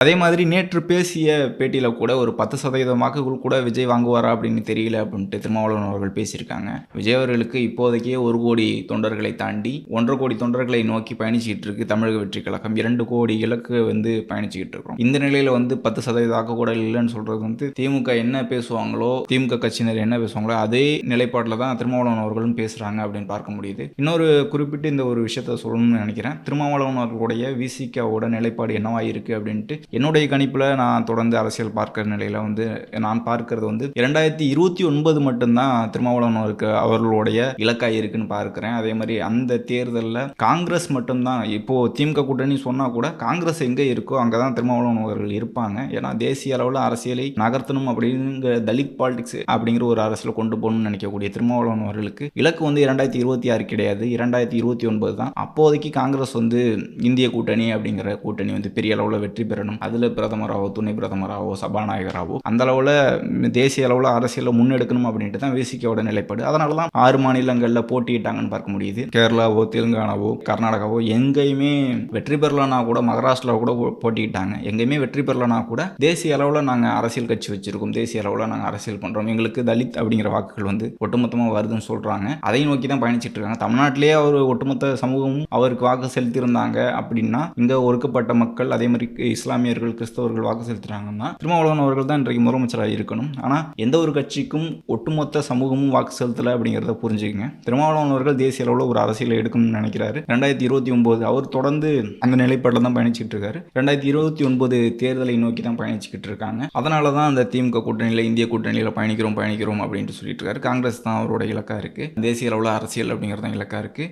அதே மாதிரி நேற்று பேசிய பேட்டியில கூட ஒரு 10% வாக்குகள் கூட விஜய் வாங்குவாரா அப்படின்னு தெரியல அப்படின்ட்டு திருமாவளவன் அவர்கள் பேசியிருக்காங்க. விஜய் அவர்களுக்கு இப்போதைக்கே 1,00,00,000 தொண்டர்களை தாண்டி 1,50,00,000 தொண்டர்களை நோக்கி பயணிச்சுட்டு இருக்கு தமிழக வெற்றி கழகம். 2,00,00,000 இலக்கு பயணிச்சுக்கிட்டு இருக்கிறோம். இந்த நிலையில 10% வாக்கு கூட இல்லைன்னு சொல்றது திமுக என்ன பேசுவாங்களோ, திமுக கட்சியினர் என்ன பேசுவாங்களோ அதே நிலைப்பாட்டில் தான் திருமாவளவன் அவர்களும் பேசுறாங்க அப்படின்னு பார்க்க முடியுது. இன்னொரு குறிப்பிட்டு இந்த ஒரு விஷயத்த சொல்லணும்னு நினைக்கிறேன். திருமாவளவன் அவர்களுடைய விசிகாவோட நிலைப்பாடு என்னவா இருக்கு அப்படின்ட்டு என்னுடைய கணிப்பில் நான் தொடர்ந்து அரசியல் பார்க்கிற நிலையில் நான் பார்க்கறது 2029 மட்டும்தான் திருமாவளவன் அவர்களுடைய இலக்காக இருக்குன்னு பார்க்கிறேன். அதே மாதிரி அந்த தேர்தலில் காங்கிரஸ் மட்டும்தான், இப்போ திமுக கூட்டணி சொன்னா கூட காங்கிரஸ் எங்கே இருக்கோ அங்கதான் திருமாவளவன் அவர்கள் இருப்பாங்க. ஏன்னா தேசிய அளவில் அரசியலை நகர்த்தணும் அப்படிங்கிற தலித் பாலிடிக்ஸ் அப்படிங்கிற ஒரு அரசியல் கொண்டு போகணும்னு நினைக்கக்கூடிய திருமாவளவன் அவர்களுக்கு இலக்கு 2026 கிடையாது, 2029 தான். அப்போதைக்கு காங்கிரஸ் இந்திய கூட்டணி அப்படிங்கிற கூட்டணி பெரிய அளவில் வெற்றி பெறணும், அதில் பிரதமராகவோ துணை பிரதமராகவோ சபாநாயகராகவோ அந்த அளவில் தேசிய அளவில் அரசியலை முன்னெடுக்கணும் அப்படின்ட்டு தான் விசிகாவோட நிலைப்பாடு. அதனால தான் 6 மாநிலங்களில் போட்டியிட்டாங்கன்னு பார்க்க முடியுது. கேரளாவோ தெலுங்கானாவோ கர்நாடகாவோ எங்கேயுமே வெற்றி பெறலனா கூட, மகாராஷ்டிராவில் கூட போட்டியிட்டாங்க, எங்கேயுமே வெற்றி பெறலனா கூட தேசிய அளவில் நாங்கள் அரசியல் கட்சி வச்சிருக்கோம், தேசிய அளவில் நாங்கள் அரசியல் பண்ணுறோம், எங்களுக்கு தலித் அப்படிங்கிற வாக்குகள் ஒட்டுமொத்தமாக வருதுன்னு சொல்கிறாங்க. அதை நோக்கி தான் பயணிச்சுட்டு இருக்காங்க. தமிழ்நாட்டிலேயே அவர் ஒட்டுமொத்த சமூகமும் அவருக்கு வாக்கு செலுத்தியிருந்தாங்க அப்படின்னா, இங்கே ஒடுக்கப்பட்ட மக்கள் அதே மாதிரி இஸ்லாமியர்கள் கிறிஸ்தவர்கள் வாக்கு செலுத்துறாங்கன்னா திருமாவளவன் அவர்கள் தான் இன்றைக்கு முதலமைச்சராக இருக்கணும். ஆனால் எந்த ஒரு கட்சிக்கும் ஒட்டுமொத்த சமூகமும் வாக்கு செலுத்தலை அப்படிங்கிறத புரிஞ்சுக்கங்க. திருமாவளவன் அவர்கள் தேசிய அளவில் ஒரு அரசியலை எடுக்கணும்னு நினைக்கிறாரு. 2029 அவர் தொடர்ந்து அந்த நிலைப்பாட்டில் தான் பயணிச்சுட்டு இருக்காரு. 2029 தேர்தலை நோக்கி தான் பயணிச்சுக்கிட்டு இருக்காங்க. அதனால தான் அந்த திமுக கூட்டணியில் இந்திய கூட்டணியில் பயணிக்கிறோம் அப்படின்ட்டு சொல்லிட்டு இருக்காரு. காங்கிரஸ் தான் அவரோட இலக்கா இருக்கு, தேசிய அளவில் அரசியல் அப்படிங்கிறது தான் இலக்கா இருக்கு.